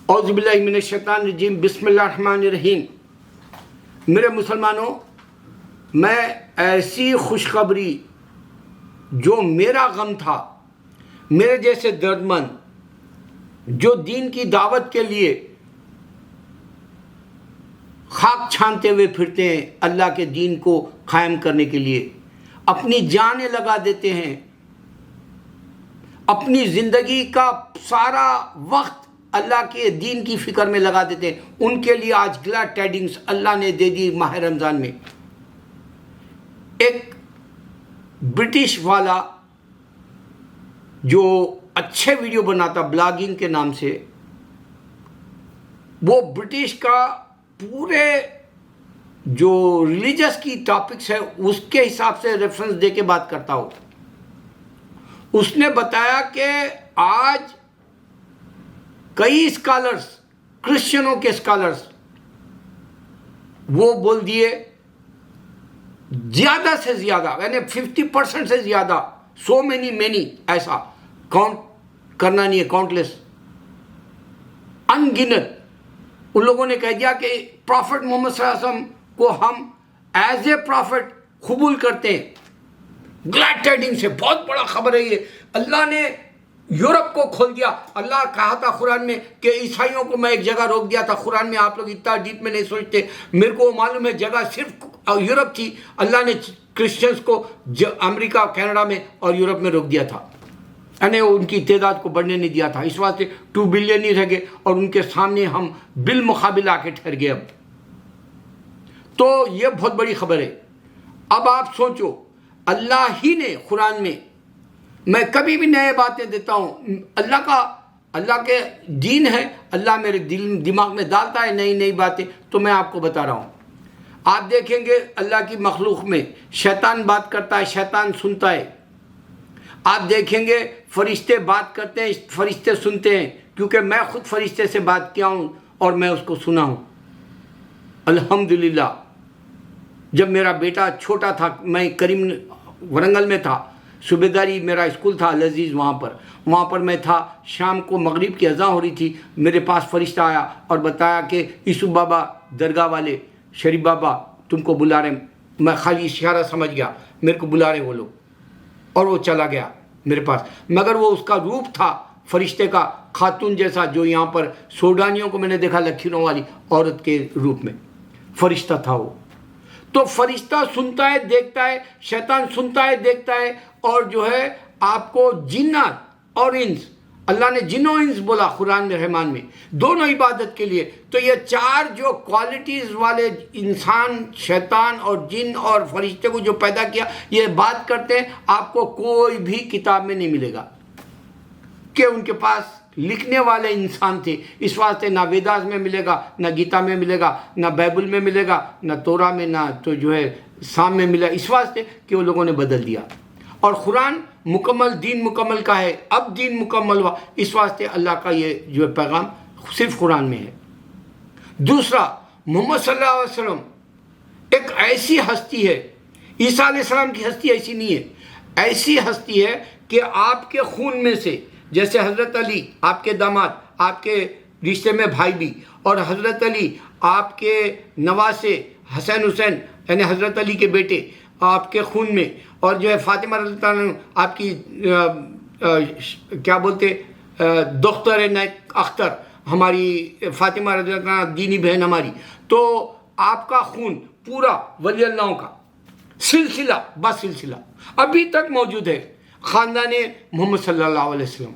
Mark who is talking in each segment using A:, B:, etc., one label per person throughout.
A: औज़ुबिल्लाहि मिनश्शैतानिर्रजीम बिस्मिल्लाहिर्रहमानिर्रहीम। मेरे मुसलमानों, मैं ऐसी खुशखबरी जो मेरा गम था, मेरे जैसे दर्दमंद जो दीन की दावत के लिए खाक छानते हुए फिरते हैं, अल्लाह के दीन को कायम करने के लिए अपनी जानें लगा देते हैं, अपनी ज़िंदगी का सारा वक्त अल्लाह के दीन की फ़िक्र में लगा देते हैं, उनके लिए आज ग्लैड टाइडिंग्स अल्लाह ने दे दी। माह रमज़ान में एक ब्रिटिश वाला जो अच्छे वीडियो बनाता ब्लॉगिंग के नाम से, वो ब्रिटिश का पूरे जो रिलीजियस की टॉपिक्स है उसके हिसाब से रेफरेंस दे के बात करता हो। उसने बताया कि आज कई स्कॉलर्स, क्रिश्चियनों के स्कॉलर्स, वो बोल दिए ज़्यादा से ज़्यादा, यानी 50% से ज़्यादा, सो मैनी ऐसा काउंट करना नहीं है, काउंटलेस, अनगिनत, उन लोगों ने कह दिया कि प्रॉफिट मोहम्मद सल्लल्लाहु अलैहि वसल्लम को हम एज ए प्रॉफिट कबूल करते हैं। ग्लैड टाइडिंग से बहुत बड़ा खबर है ये। अल्लाह ने यूरोप को खोल दिया। अल्लाह कहा था कुरान में कि ईसाइयों को मैं एक जगह रोक दिया था। कुरान में आप लोग इतना डीप में नहीं सोचते, मेरे को मालूम है जगह सिर्फ यूरोप थी। अल्लाह ने क्रिश्चियंस को अमेरिका, कनाडा में और यूरोप में रोक दिया था, यानी उनकी तादाद को बढ़ने नहीं दिया था। इस वास्ते 2 बिलियन ही रह गए और उनके सामने हम बिल मुकाबिल आके ठहर गए। अब तो ये बहुत बड़ी खबर है। अब आप सोचो, अल्लाह ही ने कुरान में, मैं कभी भी नए बातें देता हूँ, अल्लाह के दीन है, अल्लाह मेरे दिमाग में डालता है नई नई बातें, तो मैं आपको बता रहा हूँ। आप देखेंगे अल्लाह की मखलूक में शैतान बात करता है, शैतान सुनता है। आप देखेंगे फरिश्ते बात करते हैं, फरिश्ते सुनते हैं, क्योंकि मैं खुद फरिश्ते से बात किया हूँ और मैं उसको सुना हूँ। अल्हम्दुलिल्लाह, जब मेरा बेटा छोटा था, मैं करीम वरंगल में था, सूबेदारी मेरा स्कूल था लजीज़, वहाँ पर मैं था। शाम को मगरिब की अज़ान हो रही थी, मेरे पास फरिश्ता आया और बताया कि यूसुफ बाबा दरगाह वाले शरीफ बाबा तुमको बुला रहे। मैं खाली इशारा समझ गया, मेरे को बुला रहे वो लोग, और वो चला गया मेरे पास। मगर वो उसका रूप था फरिश्ते का, खातून जैसा, जो यहाँ पर सोडानियों को मैंने देखा, लखीरों वाली औरत के रूप में फरिश्ता था वो। तो फरिश्ता सुनता है, देखता है, शैतान सुनता है, देखता है, और जो है आपको जिन्नात और इंस, अल्लाह ने जिन और इंस बोला कुरान में, रहमान में, दोनों इबादत के लिए। तो ये चार जो क्वालिटीज़ वाले इंसान, शैतान और जिन और फरिश्ते को जो पैदा किया, ये बात करते हैं, आपको कोई भी किताब में नहीं मिलेगा कि उनके पास लिखने वाले इंसान थे। इस वास्ते ना वेदास में मिलेगा, ना गीता में मिलेगा, ना बाइबल में मिलेगा, ना तोरा में, ना तो जो है साम में मिला, इस वास्ते कि वो लोगों ने बदल दिया। और कुरान मुकम्मल, दीन मुकम्मल का है, अब दीन मुकम्मल हुआ, इस वास्ते अल्लाह का ये जो पैगाम सिर्फ कुरान में है। दूसरा, मोहम्मद सल्लल्लाहु अलैहि वसल्लम एक ऐसी हस्ती है, ईसा अलैहिस्सलाम की हस्ती ऐसी नहीं है, ऐसी हस्ती है कि आपके खून में से, जैसे हज़रत अली आपके दामाद, आपके रिश्ते में भाई भी, और हज़रत अली आपके नवासे हसन हुसैन, यानी हज़रत अली के बेटे आपके खून में, और जो है फातिमा रज़ियल्लाहु अन्हा आपकी क्या बोलते दोख्तर नैक अख्तर, हमारी फातिमा रज़ियल्लाहु अन्हा दीनी बहन हमारी, तो आपका खून पूरा वली अल्लाह का सिलसिला बस सिलसिला अभी तक मौजूद है, ख़ानदान मोहम्मद सल्लल्लाहु अलैहि वसल्लम।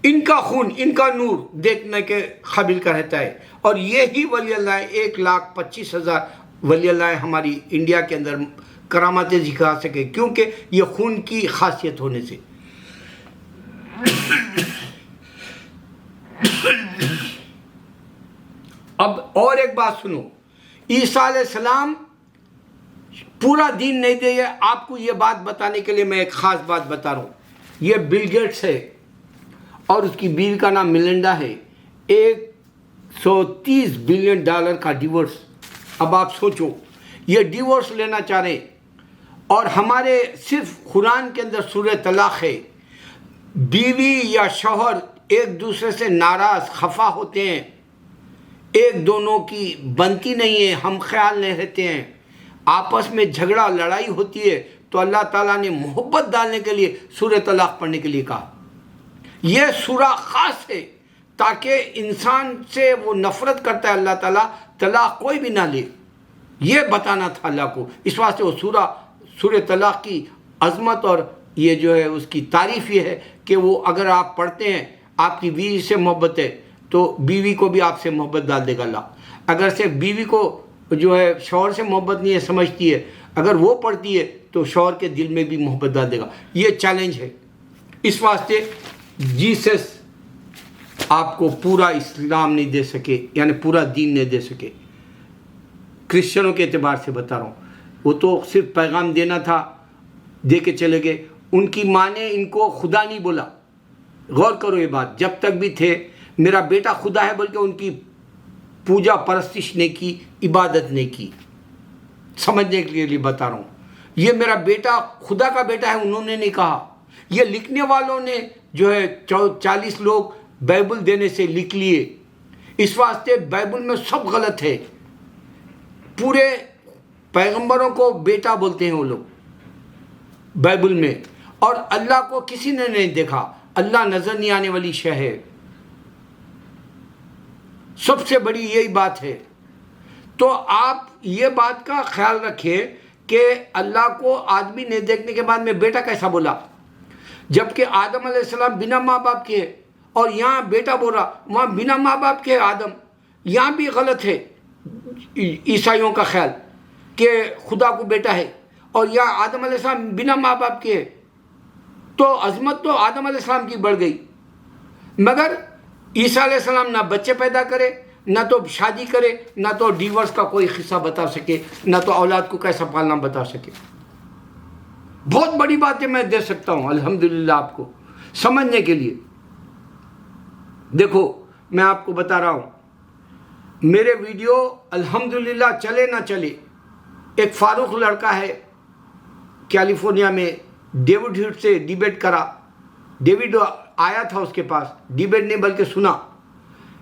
A: इनका खून, इनका नूर देखने के काबिल का रहता है। और यही वली अल्लाह 1,25,000 वली अल्लाह हमारी इंडिया के अंदर करामातें दिखा सके, क्योंकि ये खून की खासियत होने से। अब और एक बात सुनो, ईसा अलैहिस्सलाम पूरा दीन नहीं दिए, आपको ये बात बताने के लिए मैं एक ख़ास बात बता रहा हूँ। ये बिल गेट्स है और उसकी बीवी का नाम मिलिंडा है, $130 बिलियन का डिवोर्स। अब आप सोचो, ये डिवोर्स लेना चाह रहे, और हमारे सिर्फ कुरान के अंदर सूरह तलाक़ है, बीवी या शौहर एक दूसरे से नाराज़ खफा होते हैं, एक दोनों की बनती नहीं है, हम ख्याल नहीं रहते हैं, आपस में झगड़ा लड़ाई होती है, तो अल्लाह ताला ने मोहब्बत डालने के लिए सूरह तलाक पढ़ने के लिए कहा। यह सूरा ख़ास है ताकि इंसान से वो नफ़रत करता है अल्लाह ताला, तलाक कोई भी ना ले, ये बताना था अल्लाह को। इस वास्ते वो सूरह तलाक की अज़मत और ये जो है उसकी तारीफ़ ये है कि वो अगर आप पढ़ते हैं, आपकी बीवी से मोहब्बत है तो बीवी को भी आपसे मोहब्बत डाल देगा अल्लाह। अगर से बीवी को जो है शौहर से मोहब्बत नहीं है, समझती है, अगर वो पढ़ती है तो शौहर के दिल में भी मोहब्बत डाल देगा। ये चैलेंज है। इस वास्ते जीसस आपको पूरा इस्लाम नहीं दे सके, यानी पूरा दीन नहीं दे सके। क्रिश्चियनों के एतबार से बता रहा हूँ, वो तो सिर्फ पैगाम देना था, दे के चले गए। उनकी माँ ने इनको खुदा नहीं बोला। गौर करो ये बात, जब तक भी थे मेरा बेटा खुदा है, बल्कि उनकी पूजा परस्तिश नहीं की, इबादत नहीं की। समझने के लिए बता रहा हूँ, ये मेरा बेटा खुदा का बेटा है उन्होंने नहीं कहा। ये लिखने वालों ने जो है 40 लोग बाइबल देने से लिख लिए। इस वास्ते बाइबल में सब गलत है। पूरे पैगंबरों को बेटा बोलते हैं वो लोग बाइबल में, और अल्लाह को किसी ने नहीं देखा। अल्लाह नजर नहीं आने वाली शय है। सबसे बड़ी यही बात है। तो आप ये बात का ख्याल रखिए कि अल्लाह को आदमी ने देखने के बाद में बेटा कैसा बोला, जबकि आदम अलैहिस्सलाम बिना माँ बाप के, और यहाँ बेटा बोल रहा, वहाँ बिना माँ बाप के आदम। यहाँ भी गलत है ईसाइयों का ख्याल कि खुदा को बेटा है, और यहाँ आदम अलैहिस्सलाम बिना माँ बाप के। तो अजमत तो आदम अलैहिस्सलाम की बढ़ गई, मगर ईसा अलैहिस्सलाम ना बच्चे पैदा करे, ना तो शादी करे, ना तो डिवोर्स का कोई किस्सा बता सके, ना तो औलाद को कैसा पालना बता सके। बहुत बड़ी बातें मैं दे सकता हूँ अल्हम्दुलिल्लाह आपको समझने के लिए। देखो मैं आपको बता रहा हूँ, मेरे वीडियो अल्हम्दुलिल्लाह चले ना चले, एक फारूक लड़का है कैलिफोर्निया में, डेविड ह्यूड से डिबेट करा। डेविड आया था उसके पास, डिबेट नहीं बल्कि सुना।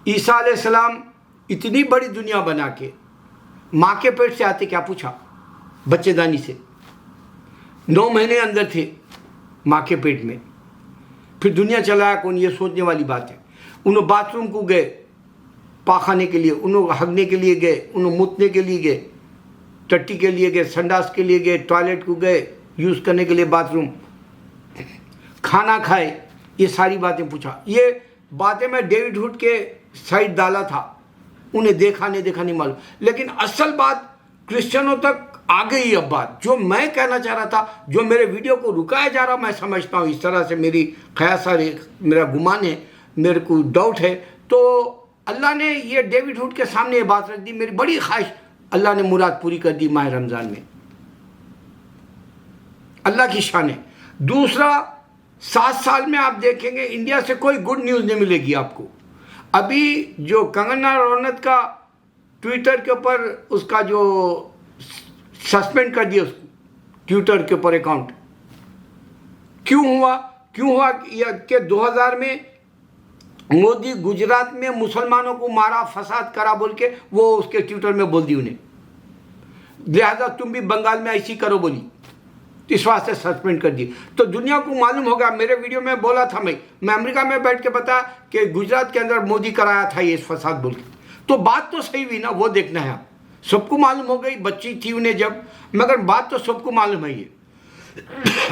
A: ईसा अलैहिस्सलाम इतनी बड़ी दुनिया बना के माँ के पेट से आते, क्या पूछा, बच्चेदानी से 9 महीने अंदर थे माँ के पेट में, फिर दुनिया चलाया कौन, ये सोचने वाली बात है। उन्होंने बाथरूम को गए पाखाने के लिए, उन्होंने हगने के लिए गए, उन्होंने मुतने के लिए गए, टट्टी के लिए गए, संडास के लिए गए, टॉयलेट को गए यूज़ करने के लिए बाथरूम, खाना खाए, ये सारी बातें पूछा। ये बातें मैं डेविड हुड के साइड डाला था, उन्हें देखा नहीं मालूम, लेकिन असल बात क्रिश्चियनों तक आ गई। अब बात जो मैं कहना चाह रहा था, जो मेरे वीडियो को रुकाया जा रहा, मैं समझता हूँ इस तरह से, मेरी ख्याल मेरा गुमान है, मेरे को डाउट है, तो अल्लाह ने ये डेविड हुड के सामने ये बात रख दी। मेरी बड़ी ख्वाहिश अल्लाह ने मुराद पूरी कर दी माह रमज़ान में। अल्लाह की शान है। दूसरा, 7 साल में आप देखेंगे इंडिया से कोई गुड न्यूज़ नहीं मिलेगी आपको। अभी जो कंगना रनौत का ट्विटर के ऊपर उसका जो सस्पेंड कर दिया उसको, ट्विटर के ऊपर अकाउंट, क्यों हुआ कि 2000 में मोदी गुजरात में मुसलमानों को मारा, फसाद करा बोल के वो उसके ट्विटर में बोल दी उन्हें, लिहाजा तुम भी बंगाल में ऐसी करो बोली, इस वास्ते सस्पेंड कर दी। तो दुनिया को मालूम होगा, मेरे वीडियो में बोला था मैं अमेरिका में बैठ के बता कि गुजरात के अंदर मोदी कराया था ये फसाद बोल के, तो बात तो सही हुई ना, वो देखना है आप। सबको मालूम हो गई, बच्ची थी उन्हें जब, मगर बात तो सबको मालूम है ये।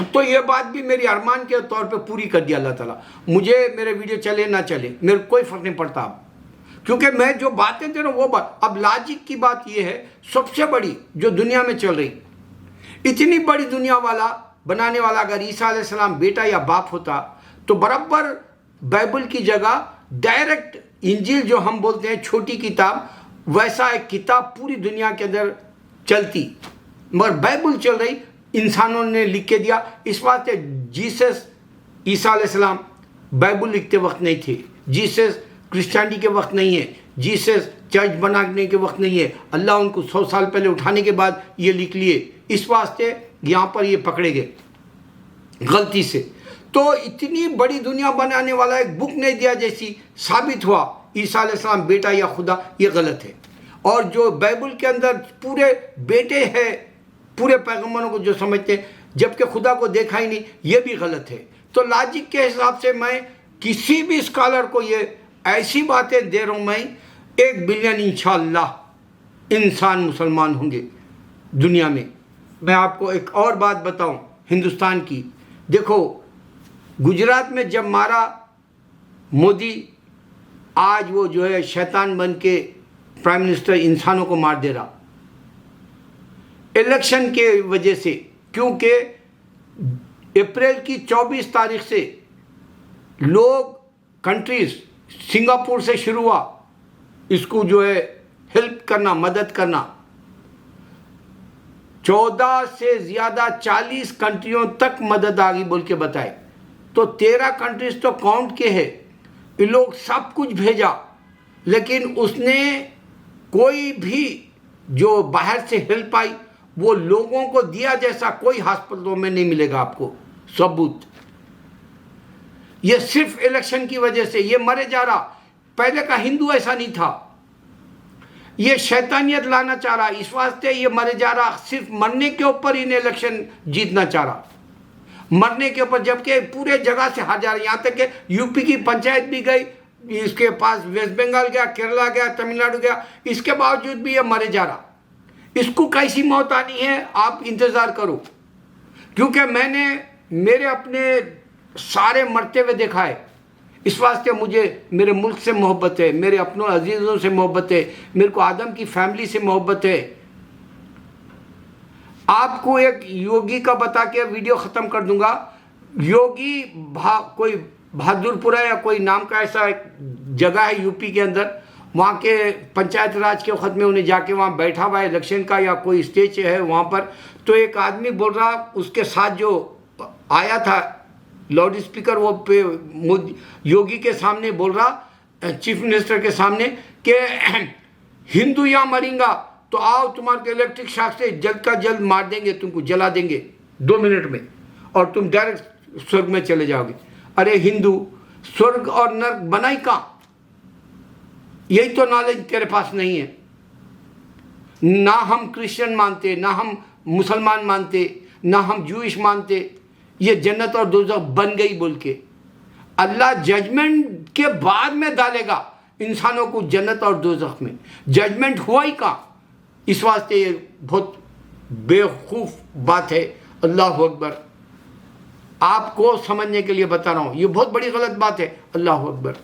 A: तो ये बात भी मेरी अरमान के तौर पे पूरी कर दिया अल्लाह ताला। मुझे मेरे वीडियो चले ना चले मेरे कोई फ़र्क नहीं पड़ता अब, क्योंकि मैं जो बातें दे रहा हूँ वो बात। अब लॉजिक की बात ये है, सबसे बड़ी जो दुनिया में चल रही, इतनी बड़ी दुनिया वाला बनाने वाला अगर ईसा अलैहिस्सलाम बेटा या बाप होता, तो बराबर बाइबल की जगह डायरेक्ट इंजील जो हम बोलते हैं छोटी किताब, वैसा एक किताब पूरी दुनिया के अंदर चलती, मगर बाइबल चल रही, इंसानों ने लिख के दिया। इस बात से जीसस ईसा अलैहिस्सलाम बाइबल लिखते वक्त नहीं थे, जीसस क्रिश्चियनिटी के वक्त नहीं है, जीसस चर्च बनाने के वक्त नहीं है। अल्लाह उनको 100 साल पहले उठाने के बाद ये लिख लिए, इस वास्ते यहाँ पर ये पकड़े गए गलती से। तो इतनी बड़ी दुनिया बनाने वाला एक बुक नहीं दिया जैसी साबित हुआ ईसा अलैहिस्सलाम बेटा या खुदा, ये गलत है। और जो बाइबल के अंदर पूरे बेटे हैं पूरे पैगंबरों को जो समझते हैं, जबकि खुदा को देखा ही नहीं, ये भी गलत है। तो लॉजिक के हिसाब से मैं किसी भी स्कॉलर को ये ऐसी बातें दे रहा हूँ, मैं 1 बिलियन इंशाअल्लाह इंसान मुसलमान होंगे दुनिया में। मैं आपको एक और बात बताऊं हिंदुस्तान की, देखो गुजरात में जब मारा मोदी, आज वो जो है शैतान बन के प्राइम मिनिस्टर इंसानों को मार दे रहा इलेक्शन के वजह से, क्योंकि अप्रैल की 24 तारीख से लोग कंट्रीज सिंगापुर से शुरू हुआ इसको जो है हेल्प करना, मदद करना, 14 से ज़्यादा 40 कंट्रियों तक मदद आ गई बोल के बताए। तो 13 कंट्रीज तो काउंट के है, ये लोग सब कुछ भेजा, लेकिन उसने कोई भी जो बाहर से हेल्प आई वो लोगों को दिया जैसा कोई हॉस्पिटलों में नहीं मिलेगा आपको सबूत। ये सिर्फ इलेक्शन की वजह से ये मरे जा रहा। पहले का हिंदू ऐसा नहीं था, ये शैतानियत लाना चाह रहा, इस वास्ते ये मरे जा रहा। सिर्फ मरने के ऊपर इन्हें इलेक्शन जीतना चाह रहा, मरने के ऊपर, जबकि पूरे जगह से हार जा रहा। यहाँ तक कि यूपी की पंचायत भी गई, इसके पास वेस्ट बंगाल गया, केरला गया, तमिलनाडु गया, इसके बावजूद भी ये मरे जा रहा। इसको कैसी मौत आनी है आप इंतज़ार करो, क्योंकि मैंने मेरे अपने सारे मरते हुए देखा है। इस वास्ते मुझे मेरे मुल्क से मोहब्बत है, मेरे अपनों अजीज़ों से मोहब्बत है, मेरे को आदम की फैमिली से मोहब्बत है। आपको एक योगी का बता के वीडियो ख़त्म कर दूंगा। योगी कोई बहादुरपुरा या कोई नाम का ऐसा जगह है यूपी के अंदर, वहाँ के पंचायत राज के वक्त में उन्हें जाके वहाँ बैठा हुआ है इलेक्शन का या कोई स्टेज है वहाँ पर, तो एक आदमी बोल रहा, उसके साथ जो आया था लाउड स्पीकर, वो पे योगी के सामने बोल रहा, चीफ मिनिस्टर के सामने, कि हिंदू यहाँ मरेंगा तो आओ तुम्हारे को इलेक्ट्रिक शॉक से जल्द का जल्द मार देंगे, तुमको जला देंगे 2 मिनट में और तुम डायरेक्ट स्वर्ग में चले जाओगे। अरे हिंदू, स्वर्ग और नर्क बनाई कहाँ? यही तो नॉलेज तेरे पास नहीं है। ना हम क्रिश्चियन मानते, ना हम मुसलमान मानते, ना हम जूइश मानते ये जन्नत और दोज़ख बन गई बोल के। अल्लाह जजमेंट के बाद में डालेगा इंसानों को जन्नत और दोज़ख में, जजमेंट हुआ ही कहाँ? इस वास्ते ये बहुत बेवकूफ़ बात है। अल्लाह अकबर, आपको समझने के लिए बता रहा हूँ, ये बहुत बड़ी गलत बात है। अल्लाह अकबर।